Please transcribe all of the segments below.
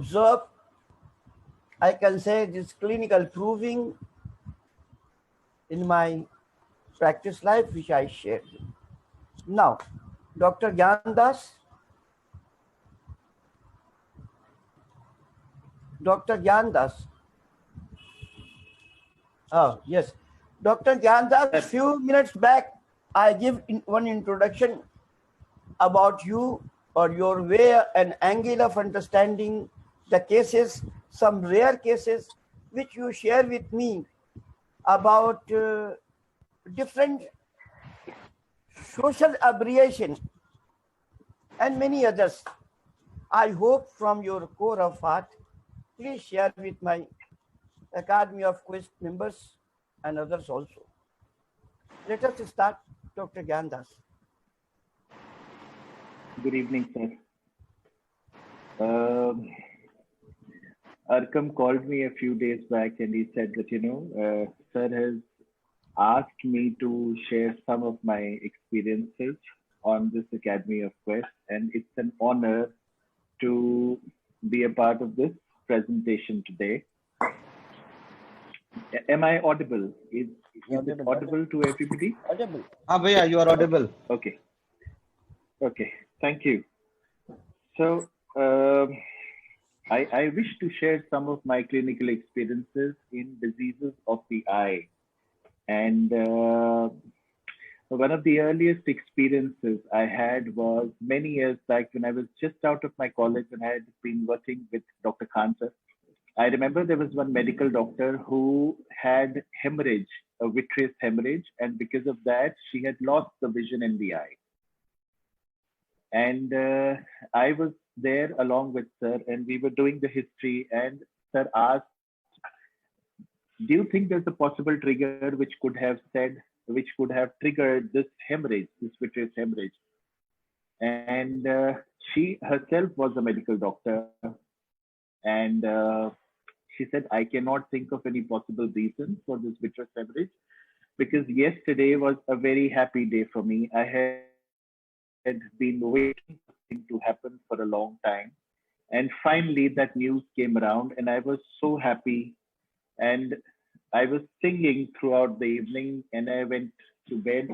observe, I can say this clinical proving in my practice life, which I shared. Now, Dr. Gyandas, Dr. Gyandas. Oh, yes. Dr. Gyandas, few minutes back, I give one introduction about you or your way and angle of understanding the cases, some rare cases which you share with me about different social aberration and many others. I hope from your core of heart, please share with my Academy of Quest members and others also. Let us start, Dr. Gyandas. Good evening, sir. Arkham called me a few days back and he said that, sir has asked me to share some of my experiences on this Academy of Quest, and it's an honor to be a part of this presentation today. Am I audible? Is it audible to everybody? Audible. Bhaiya, you are audible. Okay. Okay. Thank you. So, I wish to share some of my clinical experiences in diseases of the eye. And one of the earliest experiences I had was many years back when I was just out of my college and I had been working with Dr. Khan sir. I remember there was one medical doctor who had hemorrhage, a vitreous hemorrhage, and because of that, she had lost the vision in the eye. And I was there along with sir, and we were doing the history, and sir asked, do you think there's a possible trigger which could have triggered this hemorrhage, this vitreous hemorrhage? And she herself was a medical doctor, and she said, I cannot think of any possible reason for this vitreous hemorrhage because yesterday was a very happy day for me. I had been waiting for it to happen for a long time. And finally that news came around and I was so happy. And I was singing throughout the evening and I went to bed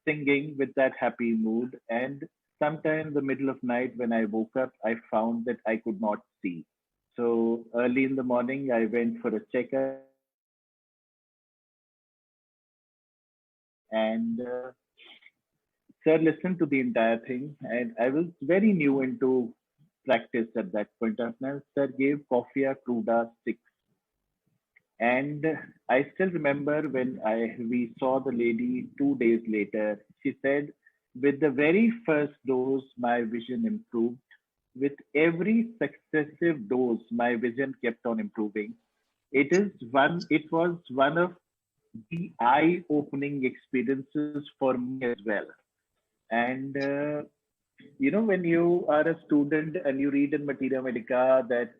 singing with that happy mood. And sometime in the middle of night when I woke up, I found that I could not see. So early in the morning, I went for a checkup. And sir listened to the entire thing. And I was very new into practice at that point of time. Sir gave coffea cruda 6. And I still remember when we saw the lady 2 days later, she said, with the very first dose, my vision improved. With every successive dose, my vision kept on improving. It was one of the eye-opening experiences for me as well. And when you are a student and you read in Materia Medica that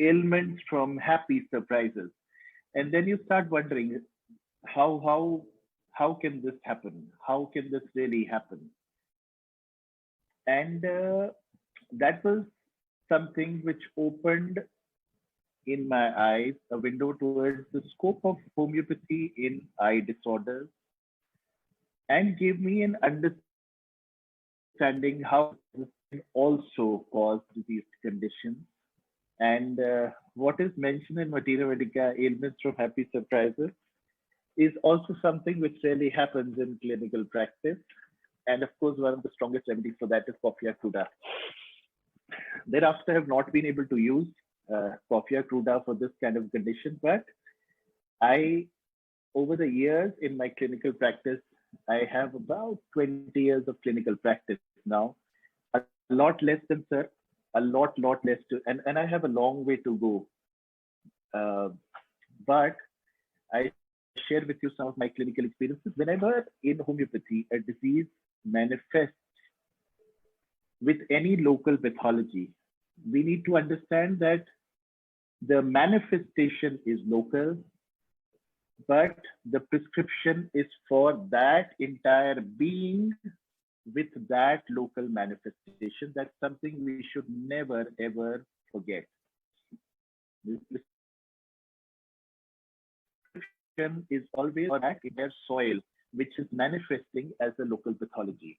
ailments from happy surprises, and then you start wondering how can this happen? How can this really happen? And that was something which opened in my eyes a window towards the scope of homeopathy in eye disorders and gave me an understanding how this can also cause disease conditions. And what is mentioned in Materia Medica, ailments from happy surprises, is also something which really happens in clinical practice. And of course, one of the strongest remedies for that is coffea cruda. Thereafter, I have not been able to use coffea cruda for this kind of condition, but over the years in my clinical practice, I have about 20 years of clinical practice now, a lot less than sir, a lot less and I have a long way to go. But I share with you some of my clinical experiences. Whenever in homeopathy, a disease manifests with any local pathology, we need to understand that the manifestation is local, but the prescription is for that entire being with that local manifestation. That's something we should never, ever forget. This is always back in their soil, which is manifesting as a local pathology.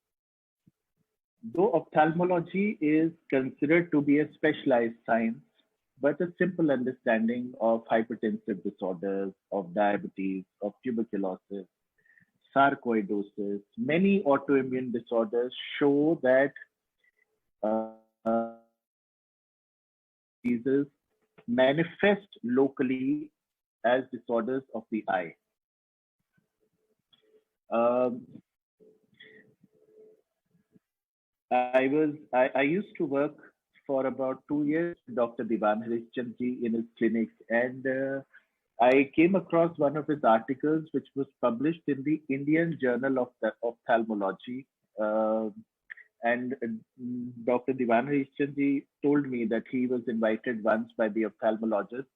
Though ophthalmology is considered to be a specialized science, but a simple understanding of hypertensive disorders, of diabetes, of tuberculosis, sarcoidosis, many autoimmune disorders show that diseases manifest locally as disorders of the eye. I used to work for about 2 years with Dr. Divan Harishchandji in his clinics, and I came across one of his articles, which was published in the Indian Journal of Ophthalmology. And Dr. Divan Harishchandji told me that he was invited once by the ophthalmologists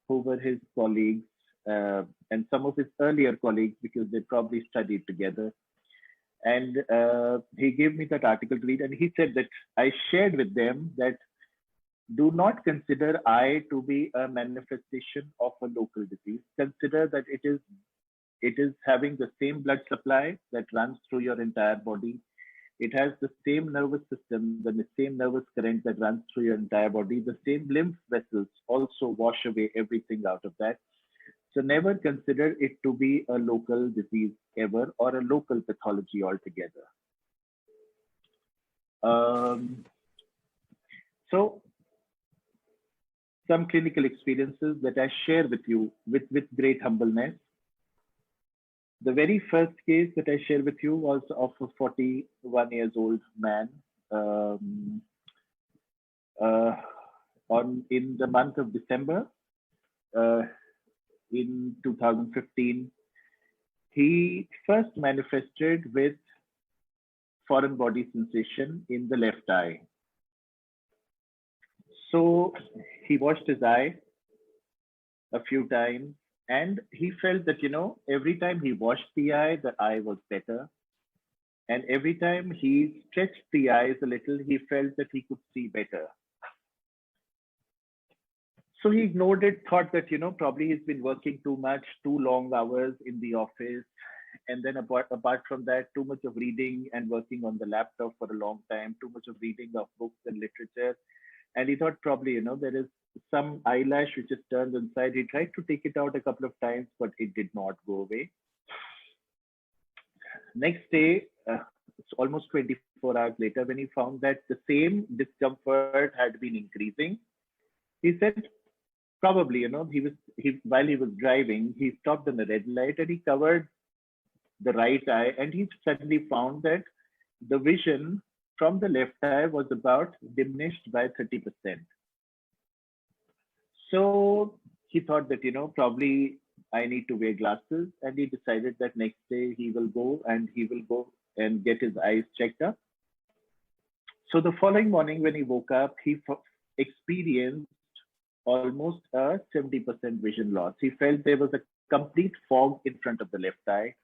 who were his colleagues and some of his earlier colleagues, because they probably studied together. And he gave me that article to read, and he said that I shared with them that do not consider eye to be a manifestation of a local disease. Consider that it is having the same blood supply that runs through your entire body. It has the same nervous system, the same nervous current that runs through your entire body. The same lymph vessels also wash away everything out of that. So never consider it to be a local disease ever, or a local pathology altogether. So some clinical experiences that I share with you with great humbleness. The very first case that I share with you was of a 41 years old man. In the month of December, in 2015, he first manifested with foreign body sensation in the left eye. So he washed his eye a few times, and he felt that, every time he washed the eye was better. And every time he stretched the eyes a little, he felt that he could see better. So he ignored it, thought that, probably he's been working too much, too long hours in the office. And then apart from that, too much of reading and working on the laptop for a long time, too much of reading of books and literature. And he thought probably, there is some eyelash which is turned inside. He tried to take it out a couple of times, but it did not go away. Next day, it's almost 24 hours later, when he found that the same discomfort had been increasing, he said, probably, while he was driving, he stopped on a red light and he covered the right eye, and he suddenly found that the vision from the left eye was about diminished by 30%. So he thought that, probably I need to wear glasses, and he decided that next day he will go and get his eyes checked up. So the following morning when he woke up, he experienced almost a 70% vision loss. He felt there was a complete fog in front of the left eye,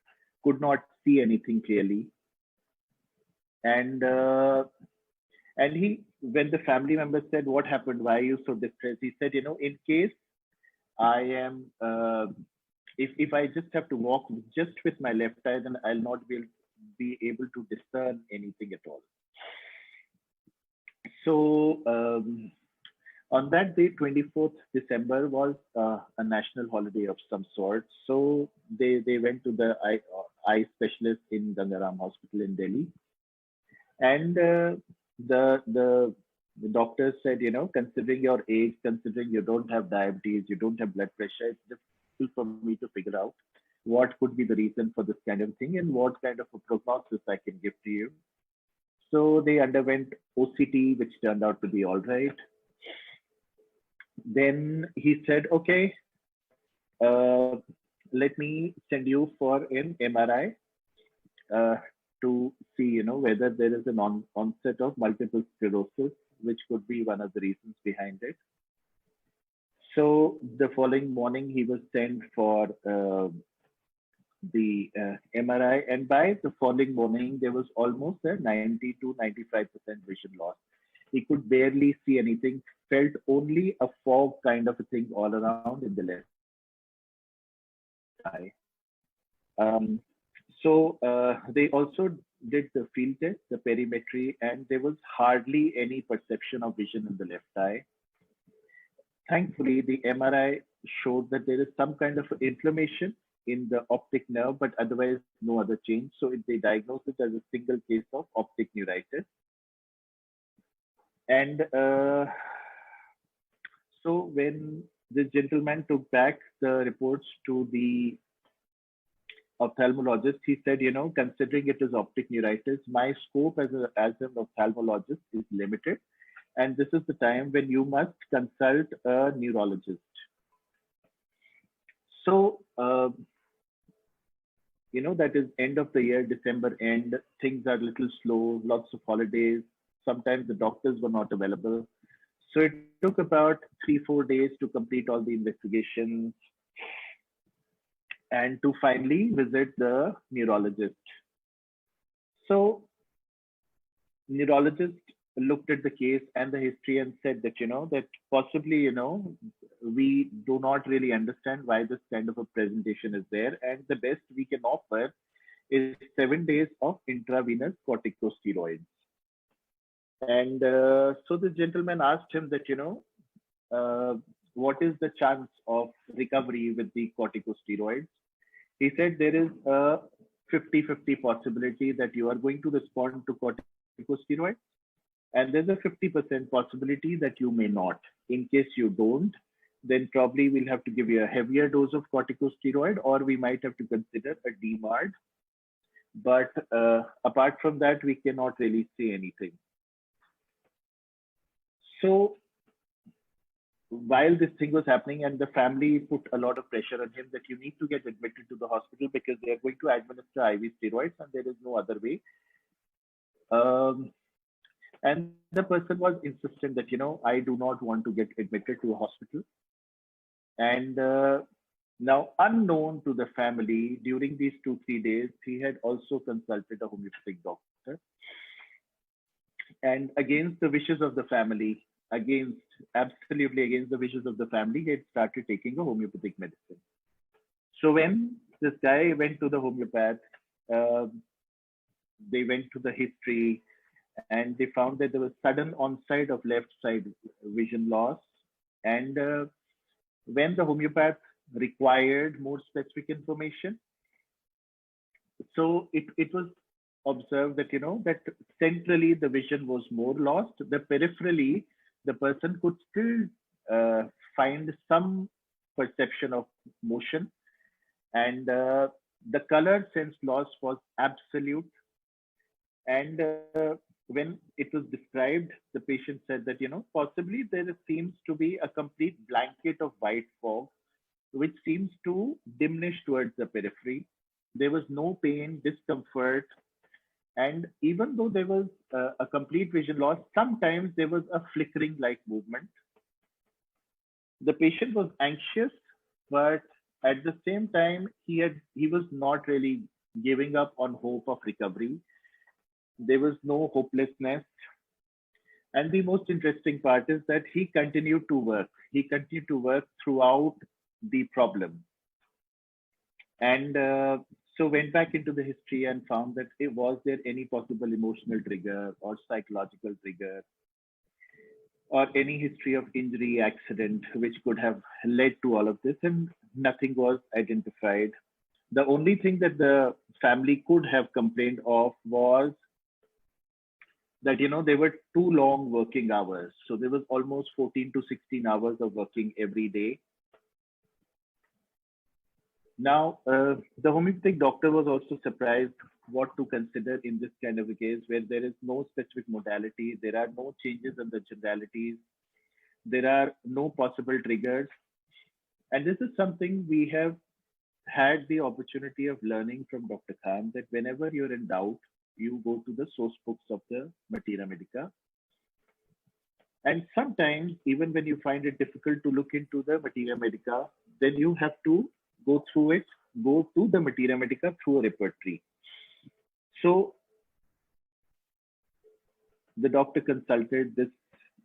could not see anything clearly. And when the family members said, what happened? Why are you so distressed? He said, in case I am, if I just have to walk just with my left eye, then I'll not be able to discern anything at all. So on that day, 24th December, was a national holiday of some sort. So they went to the eye specialist in Gangaram Hospital in Delhi. And the doctor said, considering your age, considering you don't have diabetes, you don't have blood pressure, it's difficult for me to figure out what could be the reason for this kind of thing and what kind of a prognosis I can give to you. So they underwent OCT, which turned out to be all right. Then he said, okay, let me send you for an MRI to see, whether there is an onset of multiple sclerosis, which could be one of the reasons behind it. So the following morning, he was sent for the MRI, and by the following morning, there was almost a 90 to 95% vision loss. He could barely see anything, felt only a fog kind of a thing all around in the left eye. They also did the field test, the perimetry, and there was hardly any perception of vision in the left eye. Thankfully, the MRI showed that there is some kind of inflammation in the optic nerve, but otherwise no other change. So they diagnosed it as a single case of optic neuritis. And so when this gentleman took back the reports to the ophthalmologist, he said, considering it is optic neuritis, my scope as an ophthalmologist is limited. And this is the time when you must consult a neurologist. So, that is end of the year, December end, things are a little slow, lots of holidays. Sometimes the doctors were not available. So it took about 3-4 days to complete all the investigations and to finally visit the neurologist. So neurologist looked at the case and the history and said that, that possibly, we do not really understand why this kind of a presentation is there. And the best we can offer is 7 days of intravenous corticosteroids. And so the gentleman asked him that, what is the chance of recovery with the corticosteroids? He said there is a 50-50 possibility that you are going to respond to corticosteroids. And there's a 50% possibility that you may not. In case you don't, then probably we'll have to give you a heavier dose of corticosteroid, or we might have to consider a DMARD. But apart from that, we cannot really say anything. So while this thing was happening, and the family put a lot of pressure on him that you need to get admitted to the hospital because they are going to administer IV steroids and there is no other way. And the person was insistent that, I do not want to get admitted to a hospital. And now, unknown to the family, during these 2-3 days, he had also consulted a homeopathic doctor. And against the wishes of the family, absolutely against the wishes of the family, he had started taking a homeopathic medicine. So when this guy went to the homeopath, they went to the history, and they found that there was sudden onset of left side vision loss. And when the homeopath required more specific information, so it was observed that, that centrally the vision was more lost. The peripherally, the person could still find some perception of motion. And the color sense loss was absolute. And when it was described, the patient said that, possibly there seems to be a complete blanket of white fog, which seems to diminish towards the periphery. There was no pain, discomfort. And even though there was a complete vision loss, sometimes there was a flickering like movement. The patient was anxious, but at the same time, he was not really giving up on hope of recovery. There was no hopelessness. And the most interesting part is that he continued to work. He continued to work throughout the problem. And so went back into the history and found that was there any possible emotional trigger or psychological trigger or any history of injury, accident, which could have led to all of this, and nothing was identified. The only thing that the family could have complained of was that, there were too long working hours. So there was almost 14 to 16 hours of working every day. Now, the homeopathic doctor was also surprised what to consider in this kind of a case where there is no specific modality, there are no changes in the generalities, there are no possible triggers. And this is something we have had the opportunity of learning from Dr. Khan, that whenever you're in doubt, you go to the source books of the Materia Medica. And sometimes, even when you find it difficult to look into the Materia Medica, then you have to go to the Materia Medica through a repertory. So the doctor consulted this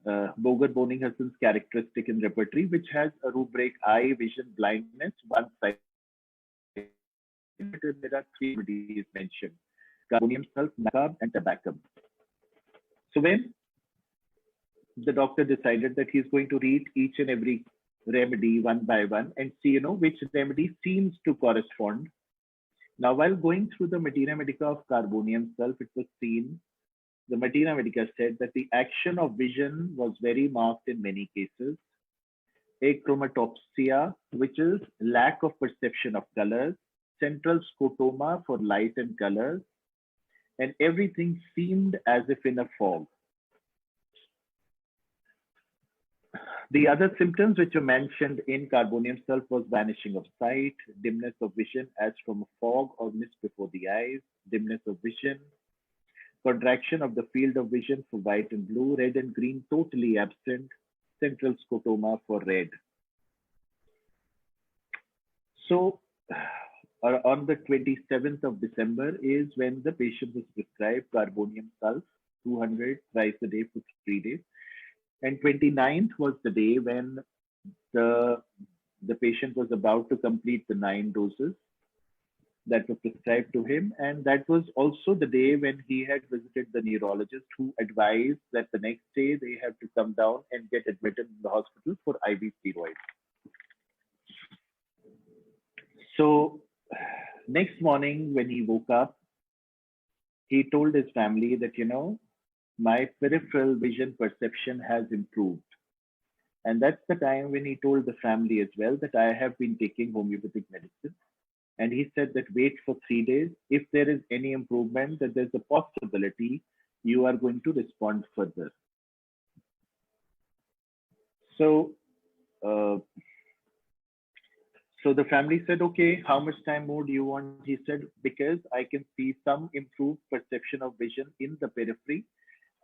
Boger Bonninghausen's characteristic in repertory, which has a rubric eye, vision, blindness, one-sided. There are three remedies mentioned: carbonium salt, nacab, and tabacum. So when the doctor decided that he's going to read each and every remedy one by one and see, which remedy seems to correspond. Now, while going through the Materia Medica of carbonium salt, it was seen, the Materia Medica said that the action of vision was very marked in many cases. Achromatopsia, which is lack of perception of colors, central scotoma for light and colors, and everything seemed as if in a fog. The other symptoms which were mentioned in carbonium salt was vanishing of sight, dimness of vision as from a fog or mist before the eyes, dimness of vision, contraction of the field of vision for white and blue, red and green totally absent, central scotoma for red. So on the 27th of December is when the patient was prescribed carbonium salt, 200 thrice a day for 3 days. And 29th was the day when the patient was about to complete the 9 doses that were prescribed to him. And that was also the day when he had visited the neurologist, who advised that the next day they have to come down and get admitted in the hospital for IV steroids. So next morning when he woke up, he told his family that, my peripheral vision perception has improved. And that's the time when he told the family as well that I have been taking homeopathic medicine. And he said that wait for 3 days. If there is any improvement, that there's a possibility you are going to respond further. So the family said, okay, how much time more do you want? He said, because I can see some improved perception of vision in the periphery,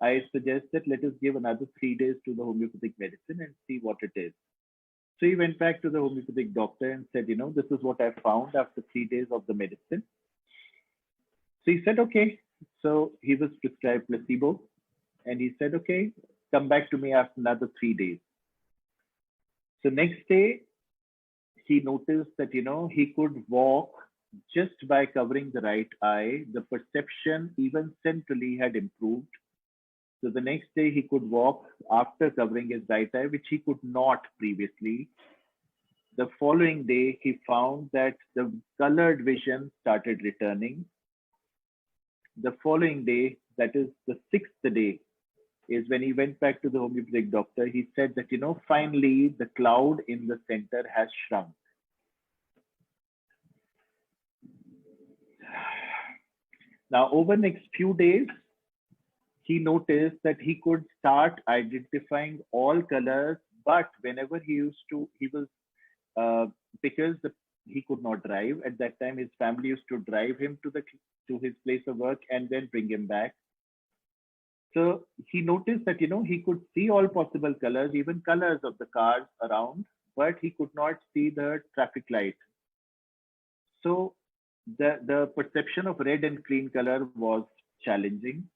I suggest that let us give another 3 days to the homeopathic medicine and see what it is. So he went back to the homeopathic doctor and said, this is what I found after 3 days of the medicine. So he said, okay. So he was prescribed placebo and he said, okay, come back to me after another 3 days. So next day, he noticed that, he could walk just by covering the right eye. The perception even centrally had improved. So the next day he could walk after covering his right eye, which he could not previously. The following day, he found that the colored vision started returning. The following day, that is the 6th day, is when he went back to the homeopathic doctor. He said that, finally the cloud in the center has shrunk. Now, over the next few days, he noticed that he could start identifying all colors, but whenever he could not drive at that time, his family used to drive him to his place of work and then bring him back. So he noticed that, he could see all possible colors, even colors of the cars around, but he could not see the traffic light. So the perception of red and green color was challenging.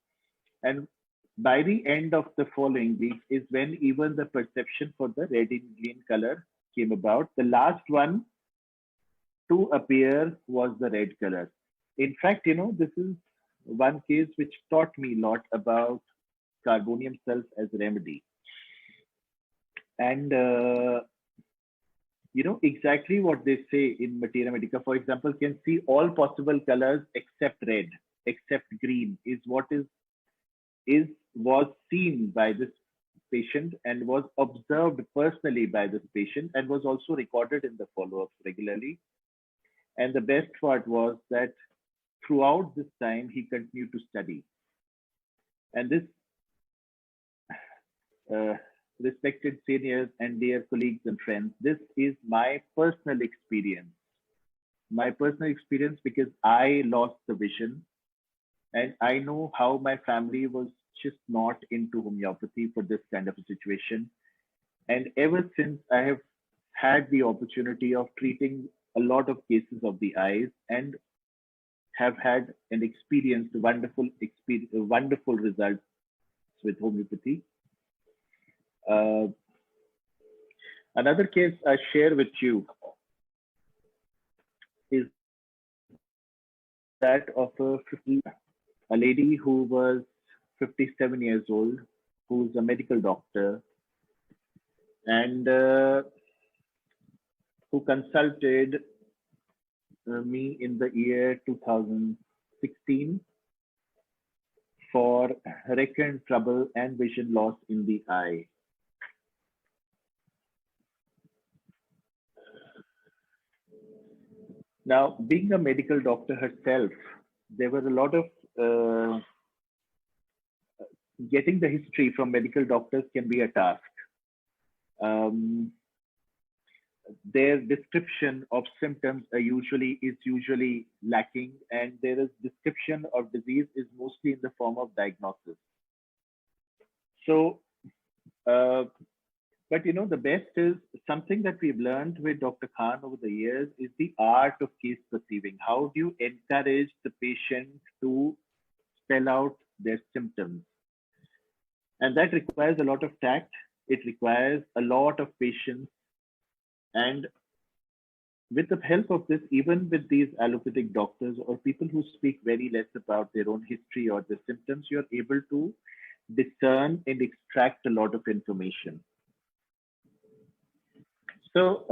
And by the end of the following week is when even the perception for the red and green color came about. The last one to appear was the red color. In fact, this is one case which taught me a lot about carbonium salt as a remedy. And, exactly what they say in Materia Medica, for example, can see all possible colors except red, except green, is what was seen by this patient and was observed personally by this patient and was also recorded in the follow-ups regularly. And the best part was that throughout this time, he continued to study. And this, respected seniors and dear colleagues and friends, this is my personal experience. My personal experience, because I lost the vision and I know how my family was just not into homeopathy for this kind of a situation. And ever since, I have had the opportunity of treating a lot of cases of the eyes and have had an wonderful results with homeopathy. Uh, Another case I share with you is that of a lady who was 57 years old, who's a medical doctor, and who consulted me in the year 2016 for recurrent trouble and vision loss in the eye. Now, being a medical doctor herself, there were a lot of getting the history from medical doctors can be a task. Um, their description of symptoms is usually lacking, and there is description of disease is mostly in the form of diagnosis. So, but the best is something that we've learned with Dr. Khan over the years is the art of case perceiving. How do you encourage the patient to spell out their symptoms? And that requires a lot of tact. It requires a lot of patience. And with the help of this, even with these allopathic doctors or people who speak very less about their own history or their symptoms, you're able to discern and extract a lot of information. So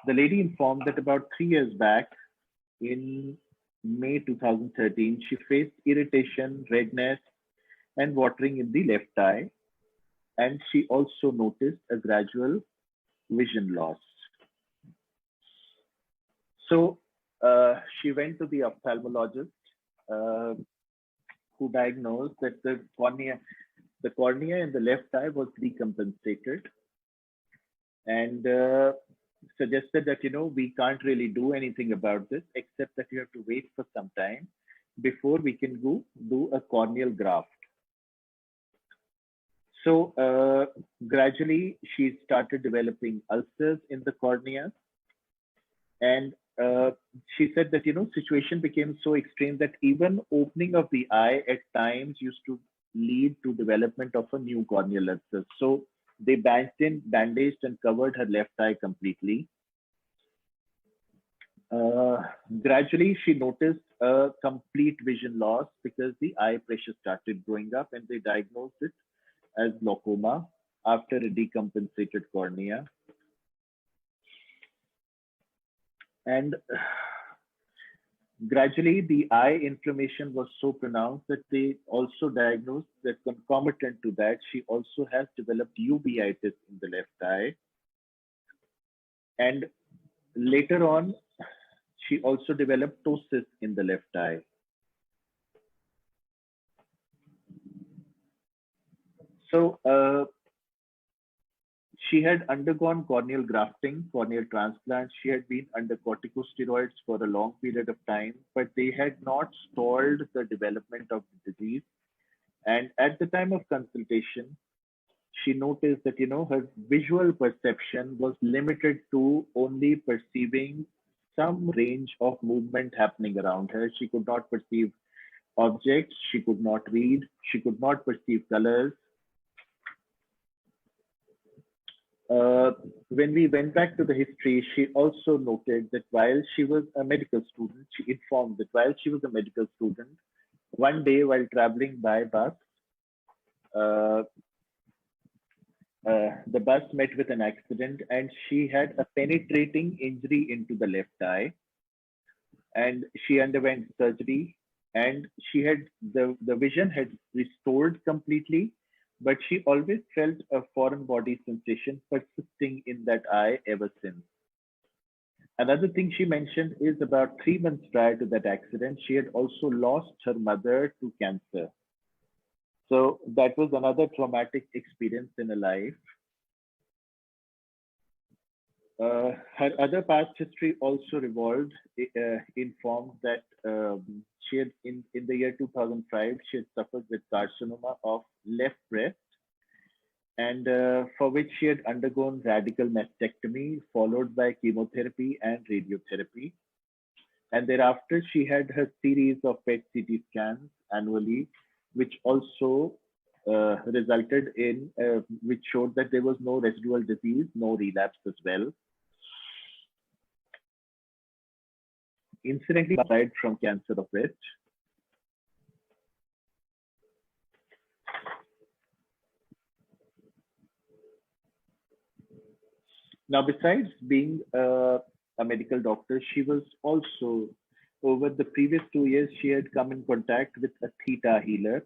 the lady informed that about 3 years back, in May 2013, she faced irritation, redness, and watering in the left eye. And she also noticed a gradual vision loss. So she went to the ophthalmologist who diagnosed that the cornea in the left eye was decompensated, and suggested that we can't really do anything about this except that you have to wait for some time before we can go do a corneal graft. So gradually she started developing ulcers in the cornea, and she said that situation became so extreme that even opening of the eye at times used to lead to development of a new corneal ulcer. So they bandaged and covered her left eye completely. Gradually, she noticed a complete vision loss because the eye pressure started going up, and they diagnosed it as glaucoma after a decompensated cornea. And gradually, the eye inflammation was so pronounced that they also diagnosed that concomitant to that, she also has developed uveitis in the left eye. And later on, she also developed ptosis in the left eye. So she had undergone corneal grafting, corneal transplant. She had been under corticosteroids for a long period of time, but they had not stalled the development of the disease. And at the time of consultation, she noticed that her visual perception was limited to only perceiving some range of movement happening around her. She could not perceive objects. She could not read. She could not perceive colors. When we went back to the history, she also noted that while she was a medical student, she informed that while she was a medical student, one day while traveling by bus, the bus met with an accident, and she had a penetrating injury into the left eye, and she underwent surgery, and she had the vision had restored completely, but she always felt a foreign body sensation persisting in that eye ever since. Another thing she mentioned is about 3 months prior to that accident, she had also lost her mother to cancer. So that was another traumatic experience in her life. Her other past history also informed that she had, in the year 2005, she had suffered with carcinoma of left breast, and for which she had undergone radical mastectomy, followed by chemotherapy and radiotherapy. And thereafter, she had her series of PET CT scans annually, which also resulted in, which showed that there was no residual disease, no relapse as well. Incidentally, died from cancer of breast. Now, besides being a medical doctor, she was also, over the previous 2 years, she had come in contact with a theta healer,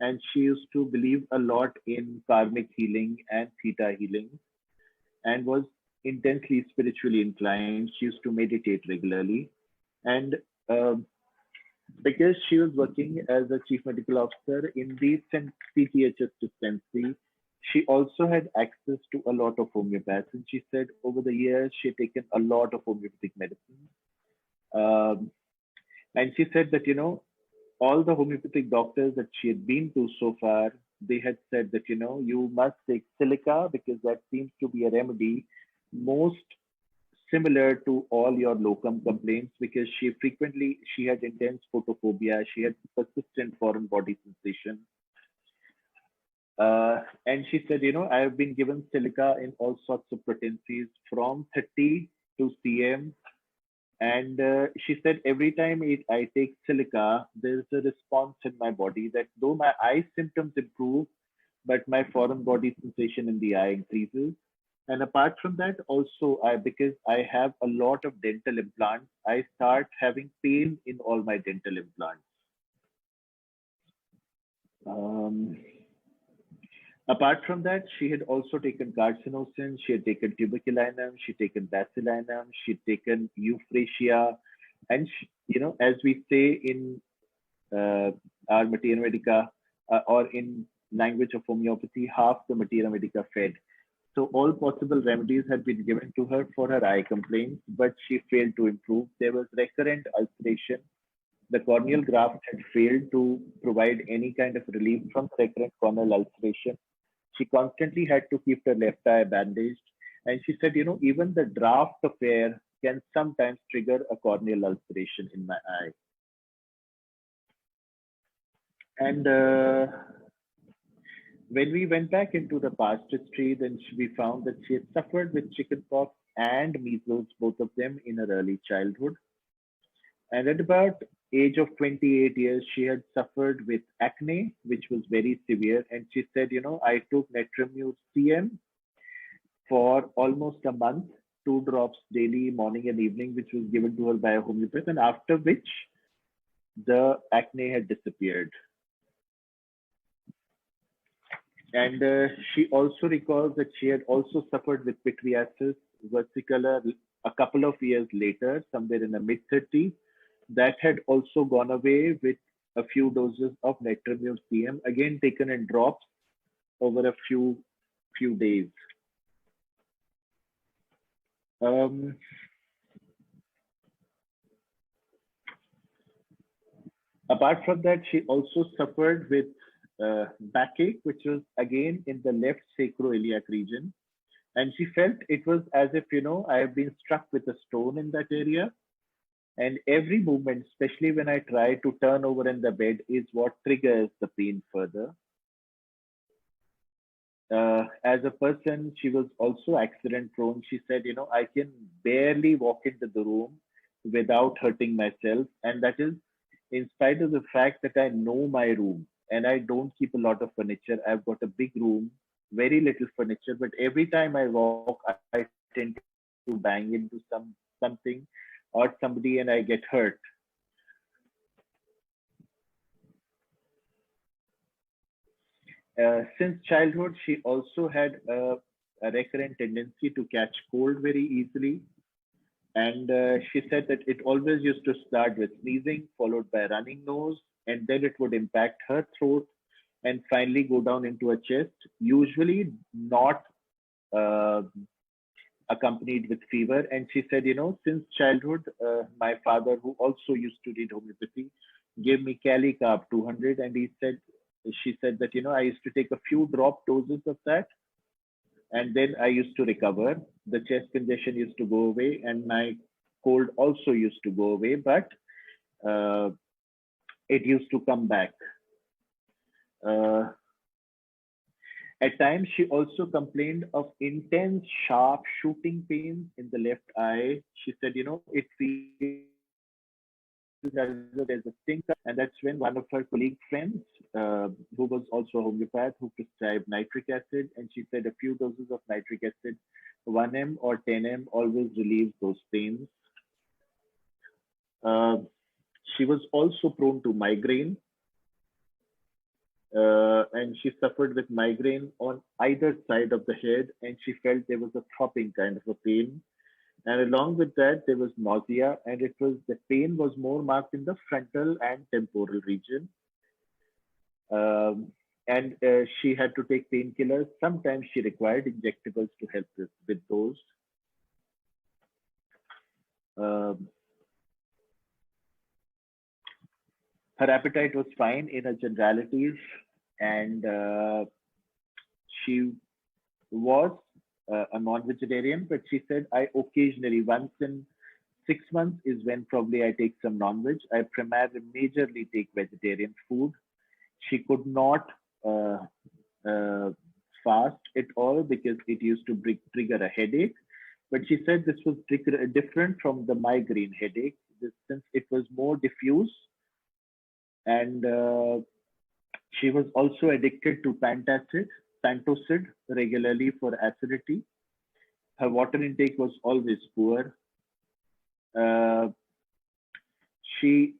and she used to believe a lot in karmic healing and theta healing, and was intensely spiritually inclined. She used to meditate regularly, and because she was working as a chief medical officer in the CTHS dispensary, she also had access to a lot of homeopaths. And she said over the years, she had taken a lot of homeopathic medicine. And she said that, all the homeopathic doctors that she had been to so far, they had said that, you must take silica because that seems to be a remedy most similar to all your locum complaints, because she had intense photophobia, she had persistent foreign body sensation. And she said, I have been given silica in all sorts of potencies from 30 to cm. And she said, every time I take silica, there's a response in my body that though my eye symptoms improve, but my foreign body sensation in the eye increases. And apart from that, also, because I have a lot of dental implants, I start having pain in all my dental implants. Apart from that, she had also taken carcinosin, she had taken tuberculinum, she had taken bacillinum, she had taken euphrasia, and as we say in our Materia Medica, or in language of homeopathy, half the Materia Medica fed. So all possible remedies had been given to her for her eye complaints, but she failed to improve. There was recurrent ulceration. The corneal graft had failed to provide any kind of relief from recurrent corneal ulceration. She constantly had to keep her left eye bandaged. And she said, even the draft of air can sometimes trigger a corneal ulceration in my eye. And when we went back into the past history, then we found that she had suffered with chickenpox and measles, both of them in her early childhood. And at about age of 28 years, she had suffered with acne, which was very severe. And she said, I took Netramute CM for almost a month, 2 drops daily, morning and evening, which was given to her by a homeopath, and after which the acne had disappeared. And she also recalls that she had also suffered with pityriasis versicolor a couple of years later, somewhere in the mid-30s. That had also gone away with a few doses of Netramute CM, again taken in drops over a few days. Apart from that, she also suffered with backache, which was again in the left sacroiliac region. And she felt it was as if, I have been struck with a stone in that area. And every movement, especially when I try to turn over in the bed, is what triggers the pain further. As a person, she was also accident prone. She said, I can barely walk into the room without hurting myself. And that is in spite of the fact that I know my room and I don't keep a lot of furniture. I've got a big room, very little furniture, but every time I walk, I tend to bang into something or somebody and I get hurt. Since childhood, she also had a recurrent tendency to catch cold very easily. And she said that it always used to start with sneezing, followed by running nose, and then it would impact her throat and finally go down into her chest, usually not accompanied with fever. And she said, since childhood, my father, who also used to read homeopathy, gave me Cali Carb 200. And she said that, I used to take a few drop doses of that. And then I used to recover. The chest congestion used to go away and my cold also used to go away, but it used to come back. At times, she also complained of intense, sharp shooting pains in the left eye. She said, it feels as though there's a sting. And that's when one of her colleague friends, who was also a homeopath, who prescribed nitric acid, and she said a few doses of nitric acid, 1 m or 10 m, always relieves those pains. Uh, she was also prone to migraine, and she suffered with migraine on either side of the head, and she felt there was a throbbing kind of a pain. And along with that, there was nausea, and the pain was more marked in the frontal and temporal region. Um, and she had to take painkillers. Sometimes she required injectables to help with those. Um, her appetite was fine in her generalities, and she was a non-vegetarian, but she said, I occasionally, once in 6 months, is when probably I take some non-veg. I primarily, majorly take vegetarian food. She could not uh, uh, fast at all because it used to trigger a headache. But she said this was different from the migraine headache, since it was more diffuse, and she was also addicted to pantocid regularly for acidity. Her water intake was always poor. Uh, she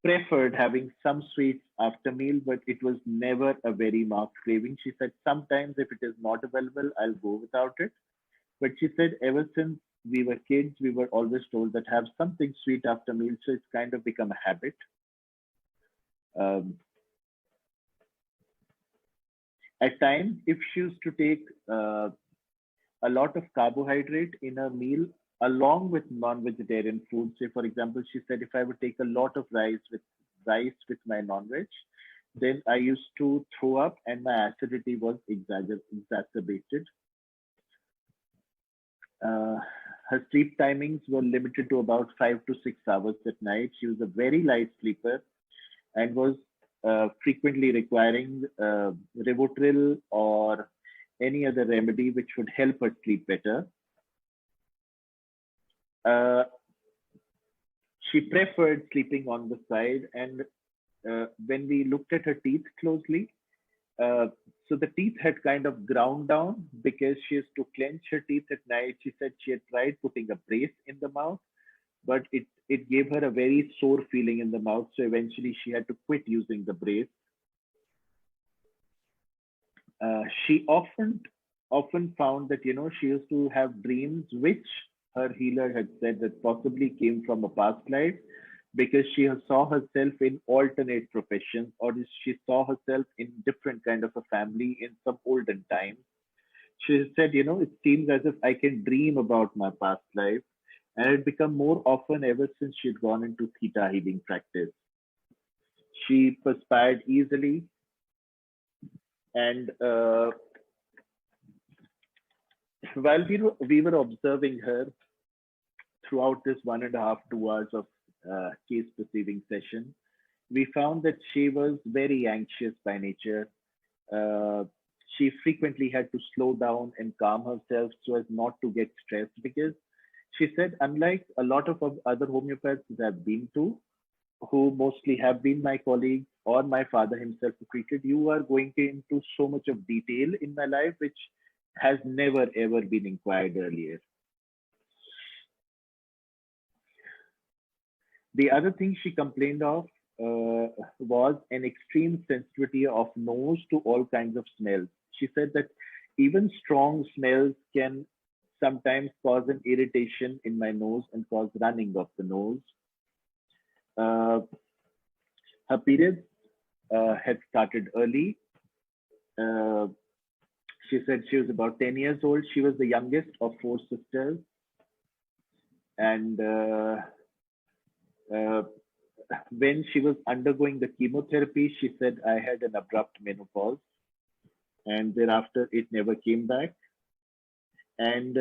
preferred having some sweets after meal, but it was never a very marked craving. She said sometimes if it is not available, I'll go without it. But she said ever since we were kids, we were always told that have something sweet after meal, so it's kind of become a habit. Um, at times, if she used to take a lot of carbohydrate in a meal along with non-vegetarian food. Say, for example, she said if I would take a lot of rice with my non-veg, then I used to throw up and my acidity was exacerbated. Uh, Her sleep timings were limited to about 5 to 6 hours at night. She was a very light sleeper and was frequently requiring Rivotril or any other remedy which would help her sleep better. Uh, she preferred sleeping on the side, and when we looked at her teeth closely, uh, so the teeth had kind of ground down because she used to clench her teeth at night. She said she had tried putting a brace in the mouth, but it gave her a very sore feeling in the mouth. So eventually she had to quit using the brace. She often found that she used to have dreams which her healer had said that possibly came from a past life, because she saw herself in alternate professions, or she saw herself in different kind of a family in some olden times. She said, it seems as if I can dream about my past life, and it become more often ever since she'd gone into theta healing practice. She perspired easily, and while we were observing her throughout this 1.5 to 2 hours of case perceiving session, we found that she was very anxious by nature. Uh, she frequently had to slow down and calm herself so as not to get stressed, because she said, unlike a lot of other homeopaths that I've been to, who mostly have been my colleagues or my father himself who treated, you are going into so much of detail in my life, which has never ever been inquired earlier. The other thing she complained of was an extreme sensitivity of nose to all kinds of smells. She said that even strong smells can sometimes cause an irritation in my nose and cause running of the nose. Uh, Her periods had started early. Uh, she said she was about 10 years old. She was the youngest of four sisters. And uh, when she was undergoing the chemotherapy, she said, I had an abrupt menopause. And thereafter, it never came back. And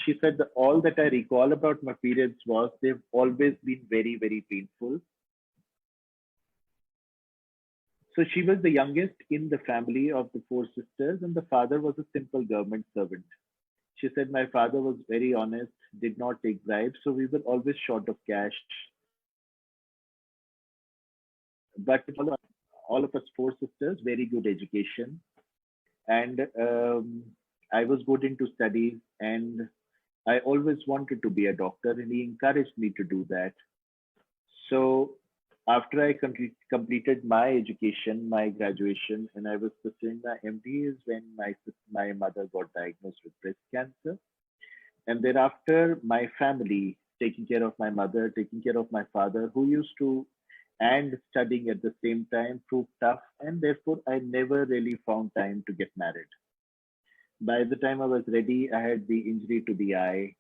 she said that all that I recall about my periods was they've always been very, very painful. So she was the youngest in the family of the four sisters, and the father was a simple government servant. She said, my father was very honest, did not take bribes, so we were always short of cash. But all of us four sisters, very good education. And I was good into studies, and I always wanted to be a doctor, and he encouraged me to do that. So after I completed my education, my graduation, and I was pursuing my MD, is when my mother got diagnosed with breast cancer. And thereafter, my family, taking care of my mother, taking care of my father, who used to and studying at the same time, proved tough, and therefore I never really found time to get married. By the time I was ready, I had the injury to the eye,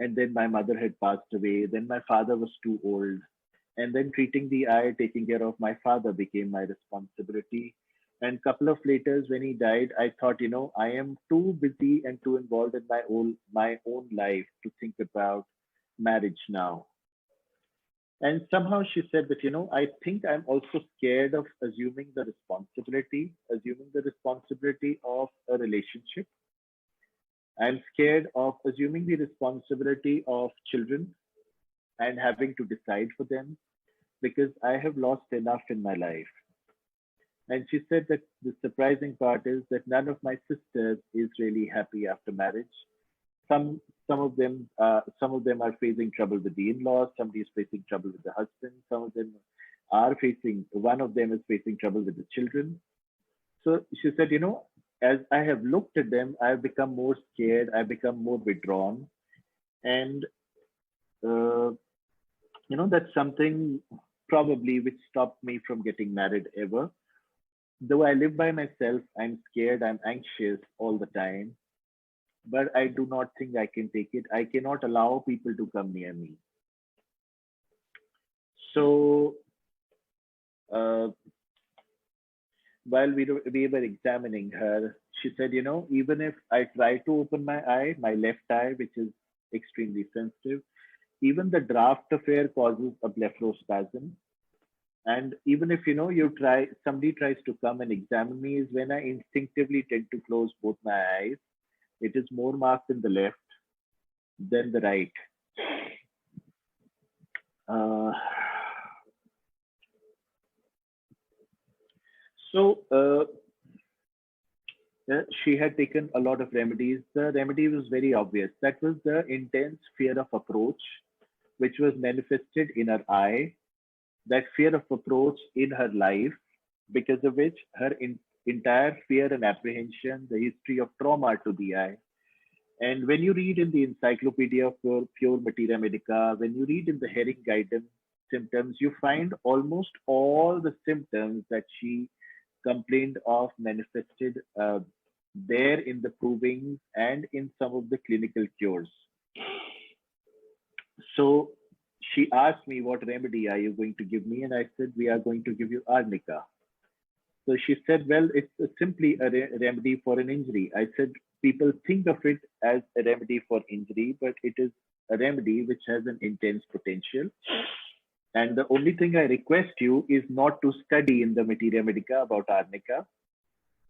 and then my mother had passed away. Then my father was too old, and then treating the eye, taking care of my father became my responsibility. And couple of later, when he died, I thought, I am too busy and too involved in my own life to think about marriage now. And somehow she said that, I think I'm also scared of assuming the responsibility of a relationship. I'm scared of assuming the responsibility of children and having to decide for them because I have lost enough in my life. And she said that the surprising part is that none of my sisters is really happy after marriage. Some some of them are facing trouble with the in-laws. Somebody is facing trouble with the husband. One of them is facing trouble with the children. So she said, as I have looked at them, I've become more scared. I've become more withdrawn, and uh, that's something probably which stopped me from getting married ever. Though I live by myself, I'm scared, I'm anxious all the time, but I do not think I can take it. I cannot allow people to come near me. So, uh, while we were examining her, she said, even if I try to open my eye, my left eye, which is extremely sensitive, even the draft of air causes a blepharospasm. And even if somebody tries to come and examine me, is when I instinctively tend to close both my eyes. It is more marked in the left than the right. Uh, so she had taken a lot of remedies. The remedy was very obvious. That was the intense fear of approach, which was manifested in her eye. That fear of approach in her life, because of which her entire fear and apprehension, the history of trauma to the eye. And when you read in the Encyclopedia of Pure Materia Medica, when you read in the Herring Guidance symptoms, you find almost all the symptoms that she complained of manifested there in the provings and in some of the clinical cures. So she asked me, what remedy are you going to give me? And I said, we are going to give you arnica. So she said, well, it's simply a remedy for an injury. I said, people think of it as a remedy for injury, but it is a remedy which has an intense potential. And the only thing I request you is not to study in the Materia Medica about arnica.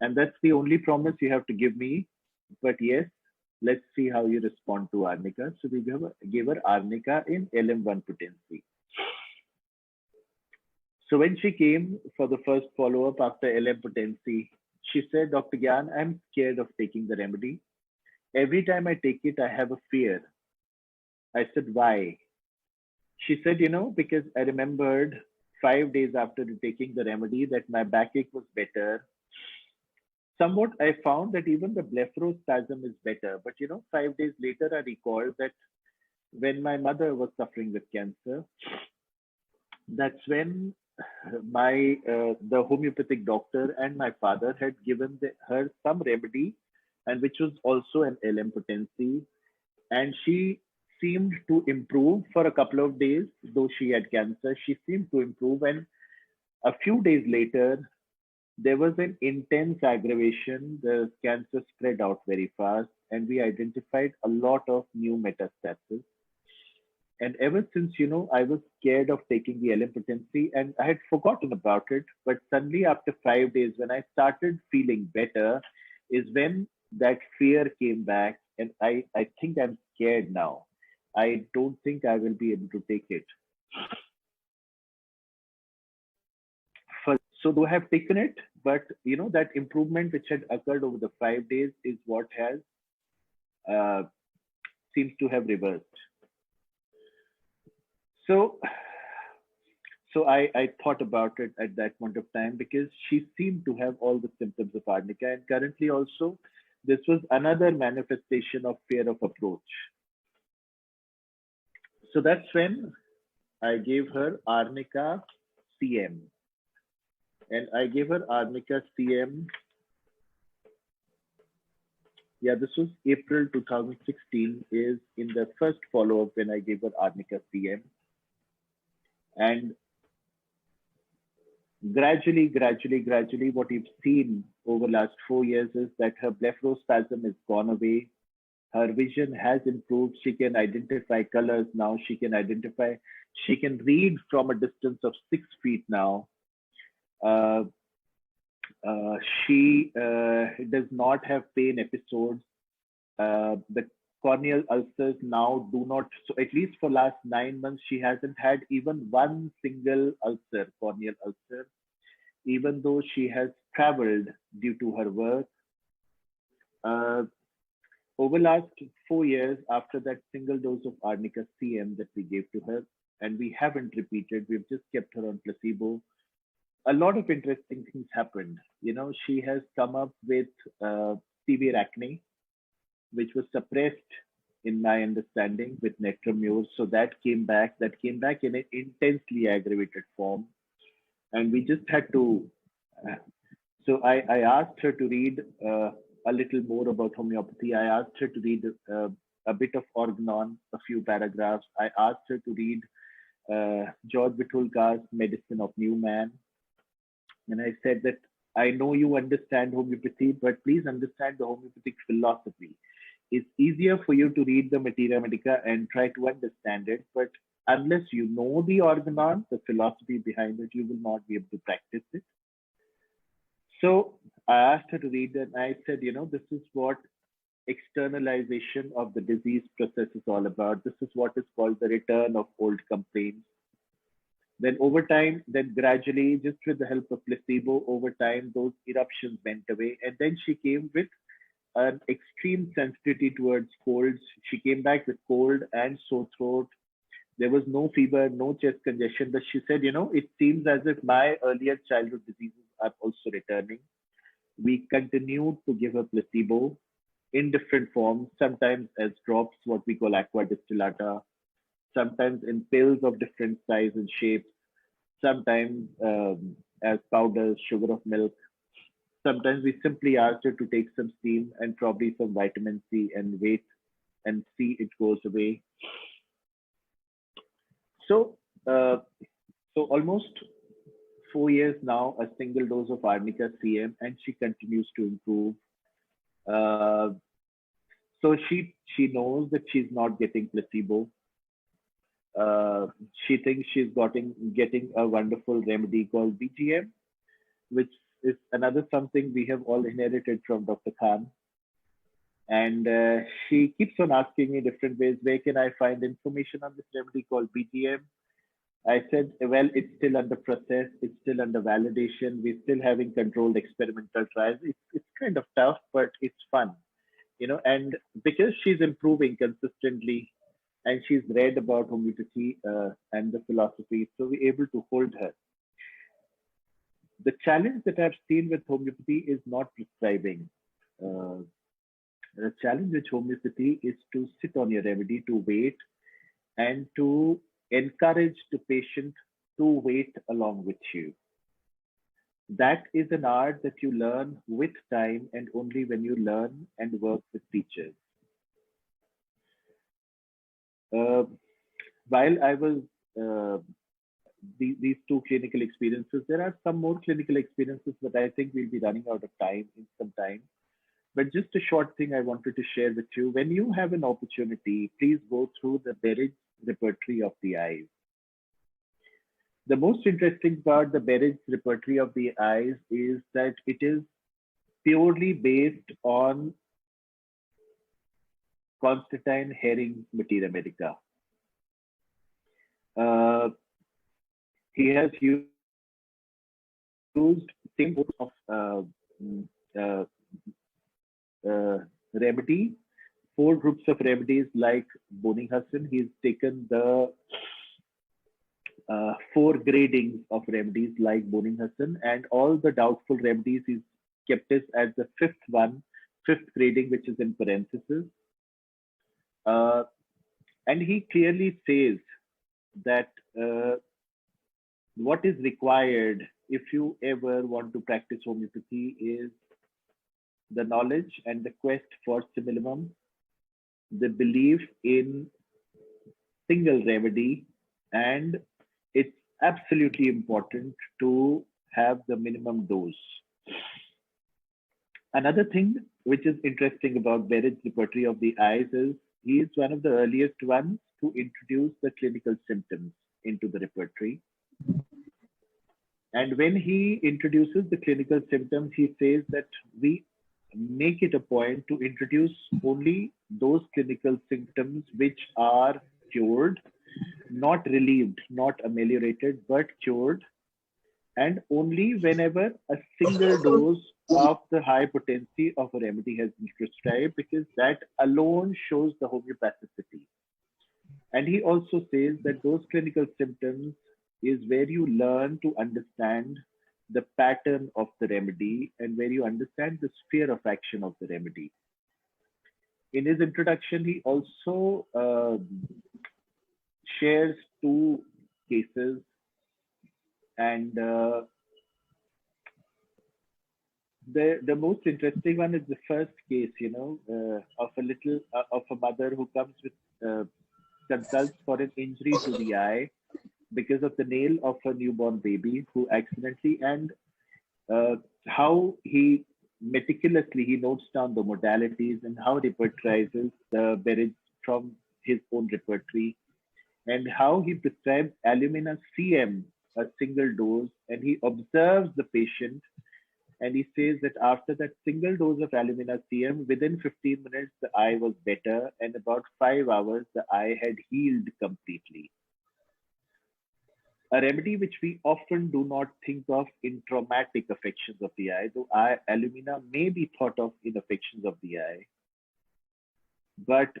And that's the only promise you have to give me. But yes, let's see how you respond to arnica. So we gave her arnica in LM1 potency. So when she came for the first follow-up after LM potency, she said, Dr. Gyan, I'm scared of taking the remedy. Every time I take it, I have a fear. I said, why? She said, because I remembered 5 days after taking the remedy that my backache was better. Somewhat, I found that even the blepharospasm is better. But, 5 days later, I recalled that when my mother was suffering with cancer, that's when the homeopathic doctor and my father had given her some remedy, and which was also an LM potency. And she seemed to improve for a couple of days, though she had cancer. She seemed to improve. And a few days later, there was an intense aggravation. The cancer spread out very fast, and we identified a lot of new metastases. And ever since, I was scared of taking the LM potency and I had forgotten about it. But suddenly, after 5 days, when I started feeling better, is when that fear came back. And I think I'm scared now. I don't think I will be able to take it. So, though I have taken it, but that improvement which had occurred over the 5 days is what has uh, seems to have reversed. So, I thought about it at that point of time because she seemed to have all the symptoms of arnica, and currently also, this was another manifestation of fear of approach. So that's when I gave her arnica CM, and I gave her arnica CM. Yeah, this was April 2016. Is in the first follow-up when I gave her arnica CM, and gradually, what we've seen over last 4 years is that her blepharospasm has gone away. Her vision has improved. She can identify colors now. She can read from a distance of 6 feet now. Uh, uh, she does not have pain episodes. The corneal ulcers now do not, so at least for last 9 months, she hasn't had even one single ulcer, corneal ulcer, even though she has traveled due to her work. Uh, Over last 4 years, after that single dose of arnica CM that we gave to her, and we haven't repeated, we've just kept her on placebo. A lot of interesting things happened. She has come up with severe acne, which was suppressed in my understanding with nectromure. So that came back. That came back in an intensely aggravated form, and we just had to. So I asked her to read a little more about homeopathy. I asked her to read a bit of Organon, a few paragraphs. I asked her to read George Vitulka's Medicine of New Man. And I said that I know you understand homeopathy, but please understand the homeopathic philosophy. It's easier for you to read the Materia Medica and try to understand it, but unless you know the Organon, the philosophy behind it, you will not be able to practice it. So I asked her to read it, and I said, this is what externalization of the disease process is all about. This is what is called the return of old complaints. Then over time, then gradually, just with the help of placebo, over time, those eruptions went away. And then she came with an extreme sensitivity towards colds. She came back with cold and sore throat. There was no fever, no chest congestion. But she said, it seems as if my earlier childhood diseases are also returning. We continued to give her placebo in different forms, sometimes as drops, what we call aqua distillata, sometimes in pills of different size and shapes, sometimes as powders, sugar of milk. Sometimes we simply asked her to take some steam and probably some vitamin C and wait and see it goes away. So, almost 4 years now, a single dose of arnica CM, and she continues to improve. Uh, so she knows that she's not getting placebo. She thinks she's getting a wonderful remedy called BGM, which is another something we have all inherited from Dr. Khan. And she keeps on asking me different ways, where can I find information on this remedy called BGM? I said, well, it's still under process. It's still under validation. We're still having controlled experimental trials. It's kind of tough, but it's fun, and because she's improving consistently and she's read about homeopathy and the philosophy, so we're able to hold her. The challenge that I've seen with homeopathy is not prescribing. The challenge with homeopathy is to sit on your remedy, to wait, and to encourage the patient to wait along with you. That is an art that you learn with time and only when you learn and work with teachers. While I was these two clinical experiences, there are some more clinical experiences, but I think we'll be running out of time in some time. But just a short thing I wanted to share with you. When you have an opportunity, please go through the repertory of the eyes. The most interesting part, the Berrid's repertory of the eyes, is that it is purely based on Constantine Herring's Materia Medica. He has used same of uh, remedy, 4 groups of remedies like Boning Hassan. He's taken the 4 gradings of remedies like Boning Hassan, and all the doubtful remedies he's kept it as the fifth grading, which is in parentheses. And he clearly says that what is required if you ever want to practice homeopathy is the knowledge and the quest for simillimum, the belief in single remedy, and it's absolutely important to have the minimum dose. Another thing which is interesting about Berrid's repertory of the eyes is he is one of the earliest ones to introduce the clinical symptoms into the repertory. And when he introduces the clinical symptoms, he says that we make it a point to introduce only those clinical symptoms which are cured, not relieved, not ameliorated, but cured, and only whenever a single dose of the high potency of a remedy has been prescribed, because that alone shows the homeopathicity. And he also says that those clinical symptoms is where you learn to understand the pattern of the remedy and where you understand the sphere of action of the remedy. In his introduction, he also shares 2 cases, and the most interesting one is the first case, of a mother who comes with consults for an injury to the eye because of the nail of a newborn baby who accidentally, and how he meticulously notes down the modalities and how he repertorizes the Berrid's from his own repertory, and how he prescribes alumina CM, a single dose, and he observes the patient, and he says that after that single dose of alumina CM, within 15 minutes, the eye was better, and about 5 hours, the eye had healed completely. A remedy which we often do not think of in traumatic affections of the eye, though alumina may be thought of in affections of the eye. But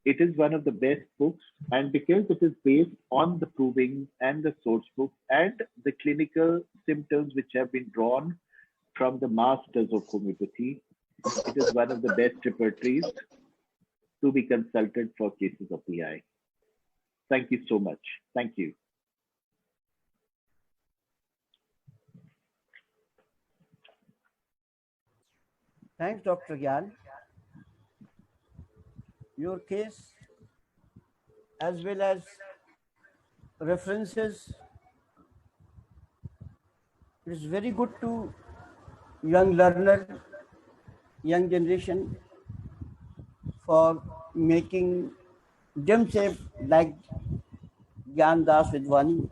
it is one of the best books, and because it is based on the provings and the source book and the clinical symptoms which have been drawn from the masters of homeopathy, it is one of the best repertories to be consulted for cases of the eye. Thank you so much. Thank you. Thanks, Dr. Gyan. Your case, as well as references, it is very good to young learner, young generation, for making themselves like Gyandas Wadhwani,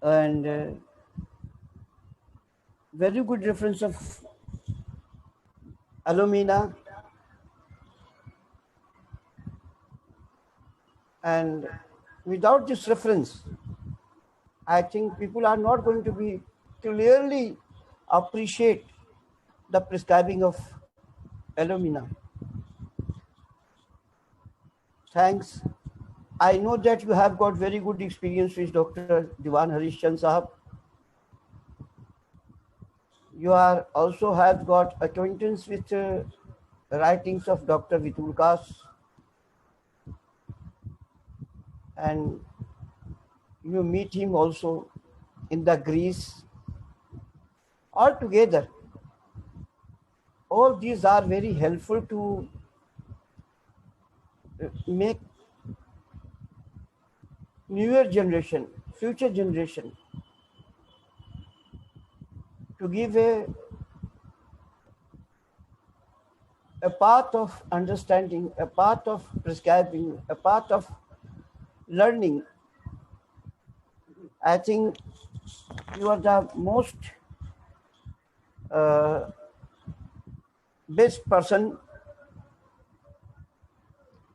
and very good reference of alumina, and without this reference, I think people are not going to be clearly appreciate the prescribing of alumina. Thanks. I know that you have got very good experience with Dr. Diwan Harishchandra Sahab. You are also have got acquaintance with writings of Dr. Vitul Kas, and you meet him also in the Greece. Altogether, all these are very helpful to make newer generation, future generation, to give a a path of understanding, a path of prescribing, a path of learning. I think you are the most best person.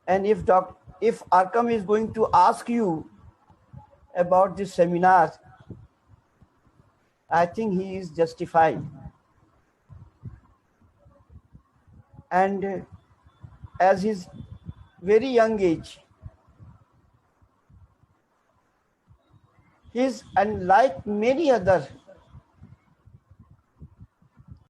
And if Arkham is going to ask you about this seminar, I think he is justified. And as his very young age, he is unlike many other